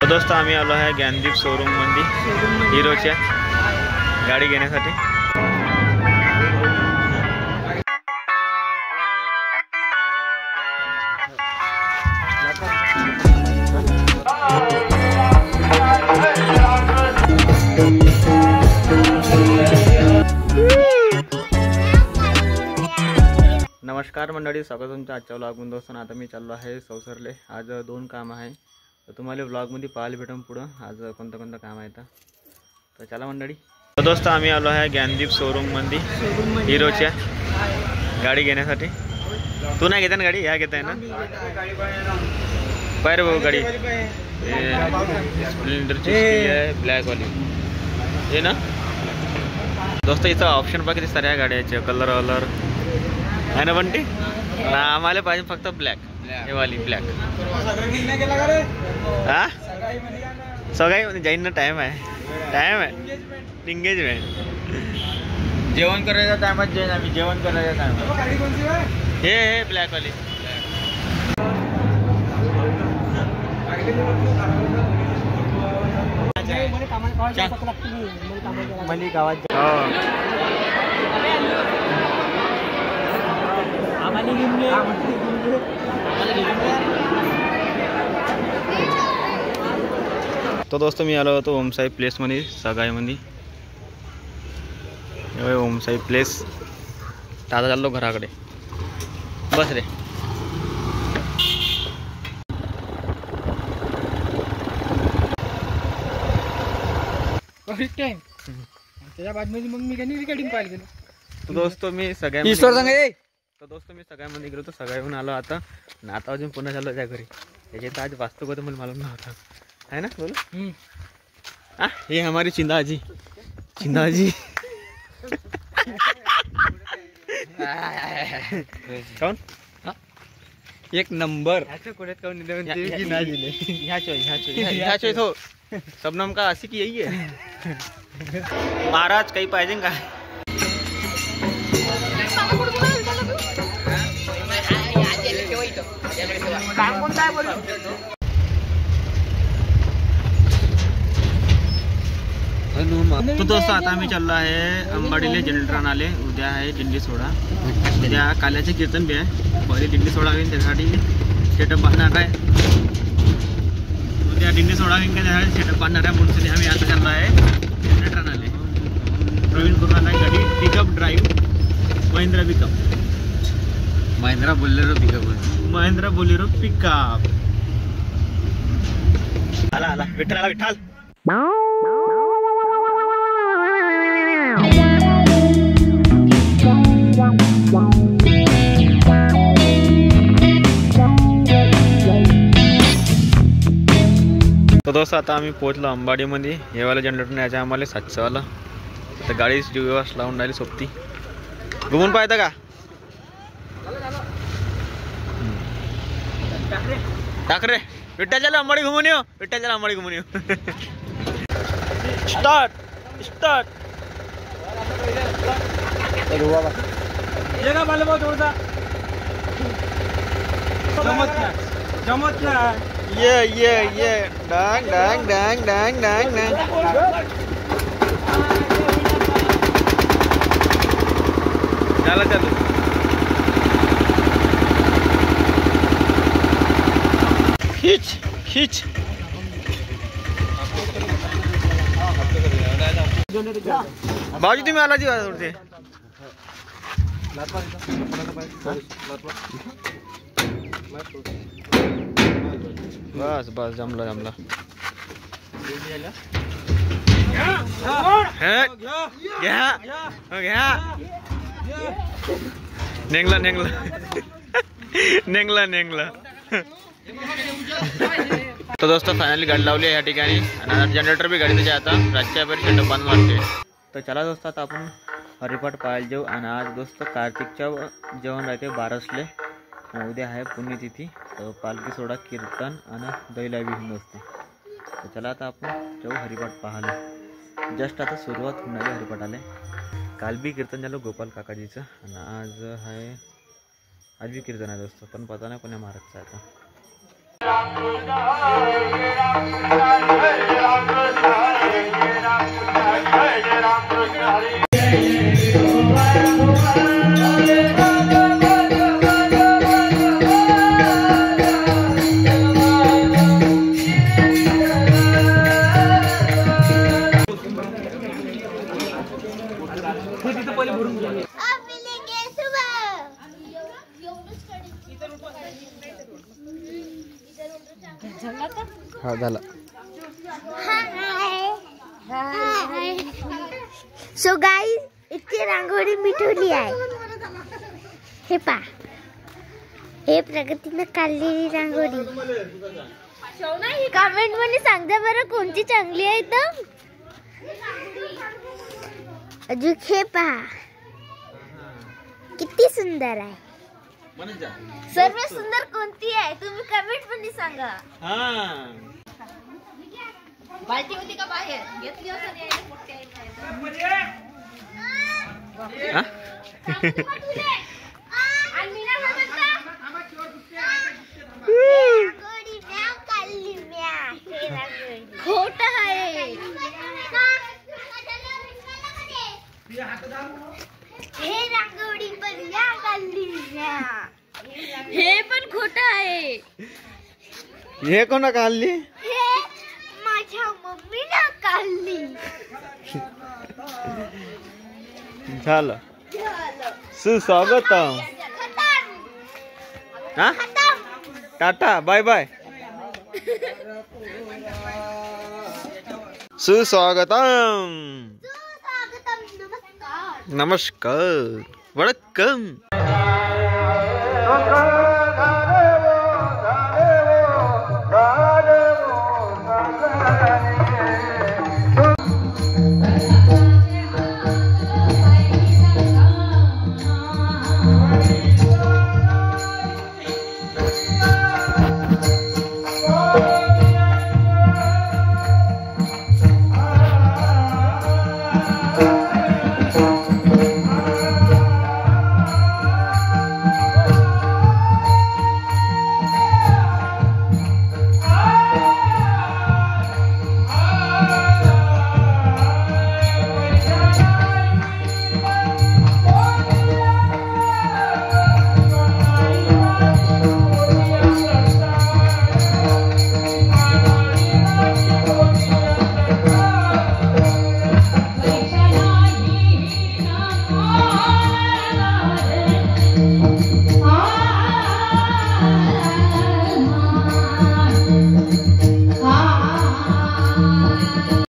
तो दोस्त आम्ही आलो आहे ज्ञानदीप शोरूम मध्ये हिरोच्या गाडी घेण्यासाठी। नमस्कार मंडळी, स्वागत तुमचं आजच्या व्लॉगमध्ये। दोस्तों आता मी चाललो आहे सौसरले। आज दोन काम आहे तर तुम्हाला व्लॉगमध्ये पाहायला भेटून पुढं आज कोणतं कोणतं काम आहे तर चला मंडळी। तो दोस्त आम्ही आलो आहे ज्ञानदीप शोरूम मध्ये हिरोच्या गाडी घेण्यासाठी। तू नाही घेता ना गाडी? ह्या घेताय ना? पाहिजे भाऊ गाडी स्प्लेंडरची आहे ब्लॅक वाली हे ना दोस्त। इथं ऑप्शन बघ किती साऱ्या गाड्याचे कलर वलर है ना बंटी ना। आम्हाला पाहिजे फक्त ब्लॅक हे वाली ब्लॅक। हा सगळी जाईन ना, टाइम आहे एंगेजमेंट। जेवण करायच्या टायमात जाईन आम्ही, जेवण करायच्या टायमात। हे ब्लॅक वाली मली गावात तो दोस्त मी आलो होतो ओमसाई प्लेस मध्ये सगाईमध्ये। ओमसाई प्लेस दादा चाललो घराकडे। बस रे त्याच्या बाजूमध्ये मग मी रिकॉर्डिंग पाहिलं गेलो। तो दोस्त मी सगळ्यामध्ये गेलो, तो सगळ्याहून आलो आता अजून पुन्हा चाललो त्या घरी। त्याचे तर आज वास्तव होतं मला मालूम नव्हता है ना बोलो। ये हमारी चिंदाजी कौन एक नंबर तो सबनम का आशिक यही है। महाराज काही पाहिजे का? तो दोस्त आता आम्ही चाललो आहे अंबाडीले जनरेटर आणाले। उद्या आहे दिंडी सोहळा, उद्या काल्याचे कीर्तन बी आहे। पहिले दिंडी सोहळा होईल त्यासाठी सेटअप बांधणार आहे। उद्या दिंडी सोहळा होईल त्यासाठी सेटअप बांधणार आहे म्हणून आम्ही आता चाललो आहे जनरेटर आणाले। प्रवीण करून आला गाडी pickup drive Mahindra Bolero pickup आला विठ्ठल। तो दोस्त आता आम्ही पोहोचलो अंबाडीमध्ये। हे वाला जनरेटर न्यायचं आम्हाला 700 वाला। तर गाडी व्यवस्था लावून राहिली सोबती। घुमून पाहता का? टाक रे विठ्ठलच्या अंबाडी घुमून येऊ, विठ्ठलच्या अंबाडी घुमून येऊ। स्टार्ट ये डांग चालू खींच भाऊजी तुम्ही आला जी थोडे बस जमला घ्या नेंगला तो दोस्त फायनली गाडी लावली या ठिकाणी आणि जनरेटर भी गाडी आता रातच्या वेळी सेटअप बंद मारते। तर चला दोस्त आता आपण हरिपाठ पाहायला जाऊ। आणि आज दोस्त कार्तिकच्या जेवण राहते 12 उद्या आहे पुण्यतिथी। तर पालखी सोहळा कीर्तन आणि दैलावी हिंद असते। तर चला आता आपण जाऊ हरिपाठ पाहायला। जस्ट आता सुरुवात होणारी हरिपाठाला। काल भी कीर्तन झालं गोपाल काकाजीचं आणि आज भी कीर्तन आहे दोस्त, पण पता नाही कोण्या महाराजचं आता। हा झाला. सो गाईज इतकी रांगोळी मिठवली आहे. हे पा, हे प्रगतीनं काढलेली रांगोळी. कमेंट मध्ये सांगा बरं कोणती चांगली आहे तर. अजून हे पहा किती सुंदर आहे. सर्वात सुंदर कोणती आहे तुम्ही कमेंट मध्ये सांगा. बाल्टी होती का बाहेर घेतली खोट आहे. हे रांगोळी पण या काढली. हे पण खोट आहे. हे कोणा काढली? हे माझ्या मम्मीने काढली. झालं. सुस्वागतम. हा टाटा बाय बाय. सुस्वागतम. नमस्कार. वणक्कम.